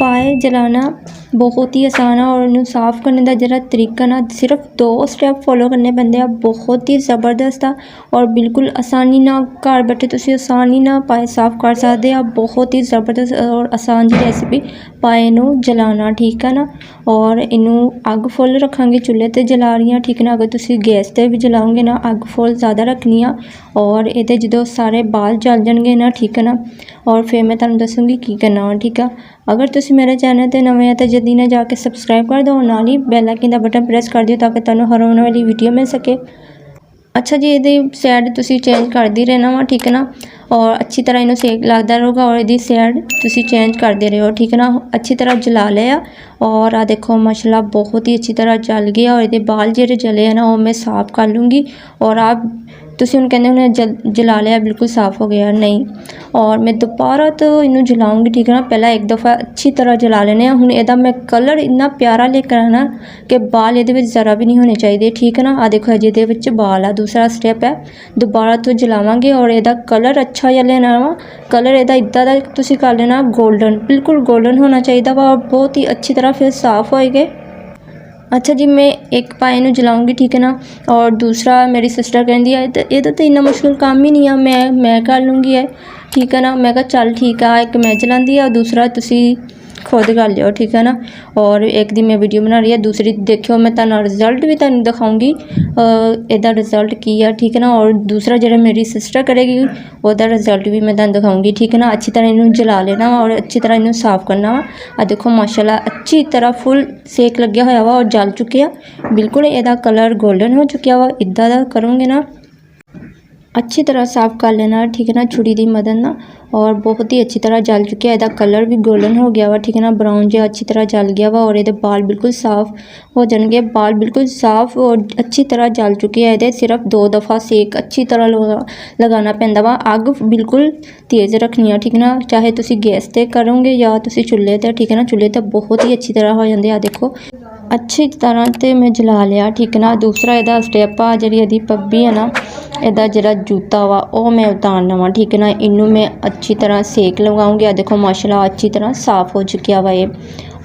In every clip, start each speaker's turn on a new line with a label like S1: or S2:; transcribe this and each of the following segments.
S1: पाए जलाना बहुत ही आसान है और इन्हू साफ़ करने का जरा तरीका ना सिर्फ 2 स्टैप फॉलो करने पैंदे आ। बहुत ही ज़बरदस्त आ और बिल्कुल आसानी ना घर बैठे तुसीं आसानी ना पाए साफ़ कर सकते आ। बहुत ही ज़बरदस्त और आसान जी रेसिपी पाए इनू जलाना, ठीक है ना। और इनू अग फुल रखांगे चुल्हे ते जला रही हाँ, ठीक है ना। अगर तुसीं गैस ते भी जलाओगे ना अग फुल ज़्यादा रखनी आ और ये जो सारे बाल जल जाएंगे ना, ठीक है ना। और फिर मैं तुहानू दसूँगी की करना वा, ठीक है। अगर तुसीं मेरे चैनल ते नवे हैं तो जल्दी ने जाके सबसक्राइब कर दो, नाल ही बैल आइकन का बटन प्रेस कर दिओ ताकि तुहानू हर आने वाली वीडियो मिल सके। अच्छा जी, ये सैड तुसीं चेंज करते रहना वा, ठीक है ना। और अच्छी तरह इन्हू सेक लगता रहेगा और ये सैड तुसीं चेंज करते रहो, ठीक है ना। अच्छी तरह जला लिया और आ देखो माशाल्लाह बहुत ही अच्छी तरह जल गया। और ये बाल जो जले हैं ना वो मैं साफ़ कर लूँगी। और आप तुसीं हुण कहंदे होने जला लिया बिल्कुल साफ़ हो गया, नहीं। और मैं दोबारा तो इनू जलाऊँगी, ठीक है ना। पहला एक दफ़ा अच्छी तरह जला लेने। हुण इहदा मैं कलर इन्ना प्यारा लेकर आना कि बाल ये ज़रा भी नहीं होने चाहिए, ठीक है ना। आ देखो अजे दे विच बाल आ, दूसरा स्टेप है। दोबारा तो जलावांगे और इहदा कलर अच्छा जिहा लेना वा। कलर इहदा इदां दा तुसीं कर लेना गोल्डन, बिल्कुल गोल्डन होना चाहिए वा और बहुत ही अच्छी तरह फिर साफ़ होएगे। अच्छा जी, मैं एक पाए नू जलाऊँगी, ठीक है ना। और दूसरा मेरी सिस्टर कहती है ये तो इन्ना मुश्किल काम ही नहीं है, मैं कर लूँगी है, ठीक है ना। मैं कहा चल ठीक है, एक मैं चलाती है और दूसरा तुसीं खुद कर लियो, ठीक है ना। और एक दी मैं वीडियो बना रही है, दूसरी देखियो मैं तुहानू रिजल्ट भी तुहानू दिखाऊँगी इहदा रिजल्ट की है, ठीक है ना। और दूसरा जो मेरी सिस्टर करेगी वह रिजल्ट भी मैं तुहानू दिखाऊँगी, ठीक है ना। अच्छी तरह इन्हू जला लेना वा और अच्छी तरह इन्हू साफ़ करना वा। आ देखो माशाल्लाह अच्छी तरह फुल सेक लग्या होया वा और जल चुके हैं बिल्कुल। इहदा कलर गोल्डन हो चुका वा। इदां दा करोगे ना अच्छी तरह साफ़ कर लेना, ठीक है ना, छुरी की मदद ना। और बहुत ही अच्छी तरह जल चुके हैं। इहदा कलर भी गोल्डन हो गया वा, ठीक है ना, ब्राउन जो अच्छी तरह जल गया वा। और ये बाल बिल्कुल साफ़ हो जाएंगे, बाल बिल्कुल साफ़ और अच्छी तरह जल चुके हैं। ये सिर्फ 2 दफ़ा सेक अच्छी तरह लगाना पैंदा वा। अग बिल्कुल तेज़ रखनी है, ठीक है ना। चाहे तुसीं गैस ते करोगे या तुसीं चुल्हे ते, ठीक है ना। चुल्हे ते बहुत ही अच्छी तरह हो जाते हैं। देखो अच्छी तरह ते मैं जला लिया, ठीक है ना। दूसरा इहदा स्टेप आ जी इहदी पब्बी है ना, इहदा जरा जूता वा वो मैं उतारना वा, ठीक है ना। इनू मैं अच्छी तरह सेक लगाऊंगी। आ देखो माशाल्लाह अच्छी तरह साफ़ हो चुकी है ये।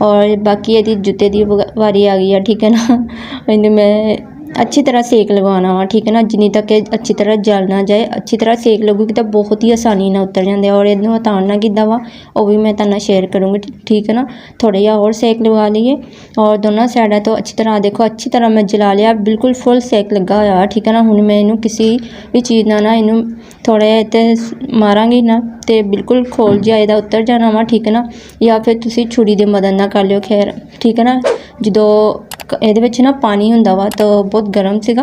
S1: और बाकी यदि जूते की वारी आ गई है, ठीक है ना। इन्हें मैं अच्छी तरह सेक लगवाना वा, ठीक है ना, जिन्नी तक अच्छी तरह जल ना जाए। अच्छी तरह सेक लगूगी तो बहुत ही आसानी ना उतर जाते। और इनू उतारना किद्दां वा वो भी मैं तुहानू शेयर करूँगी, ठीक है ना। थोड़ा जिहा और सेक लगा लीए और दोनों साइडों तो अच्छी तरह देखो अच्छी तरह मैं जला लिया, बिल्कुल फुल सेक लगा होया, ठीक है ना। हुण मैं इनू किसी भी चीज़ ना इनू थोड़ा जिहा मारांगी ना तो बिल्कुल खोल जिहा इहदा उतर जाना वा, ठीक है ना। या फिर तुसीं छुरी दी मदद ना कर लिओ, खैर ठीक है ना। जो ਇਹਦੇ ਵਿੱਚ ना पानी हुंदा वा तो बहुत गर्म सीगा,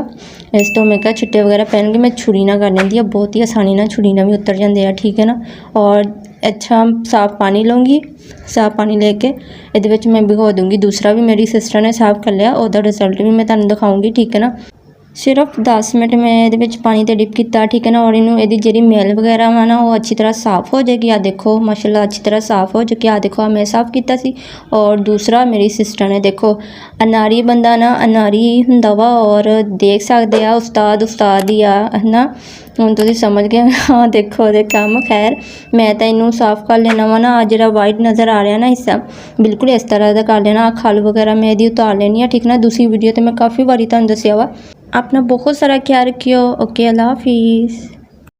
S1: इस तो मैं कहा छिट्टे वगैरह पैन के मैं छुरी ना कर लेंदी है, बहुत ही आसानी ना छुरी ना भी उतर जाते हैं, ठीक है ना। और अच्छा साफ़ पानी लूँगी, साफ़ पानी लेके ये मैं भिगो दूँगी। दूसरा भी मेरी सिस्टर ने साफ़ कर लिया, उसका रिजल्ट भी मैं तुहानू दिखाऊँगी, ठीक है ना। सिर्फ 10 मिनट मैं ये पानी ते डिप किया, ठीक है ना। और इनू यदि जी मेल वगैरह वा ना वो अच्छी तरह साफ़ हो जाएगी। आ देखो माशाल्लाह अच्छी तरह साफ़ हो चुकी है। आ देखो मैं साफ़ किया सी। और दूसरा मेरी सिस्टर ने देखो अनारी बंदा ना अनारी हुंदा वा और देख सकते हैं उस्ताद ही आ है ना। हुण तुसीं समझ गए हाँ, देखो दे काम। खैर मैं तो इनू साफ़ कर लेना वा ना। जो वाइट नज़र आ रहा ना हिस्सा बिल्कुल इस तरह का कर लेना। खल वगैरह मैं यदि उतार लेनी है, ठीक है ना। दूसरी वीडियो तो मैं काफ़ी बारी तुहानू दस्सिया वा। अपना बहुत सारा ख्याल रखियो। ओके, अल्लाह हाफिज़।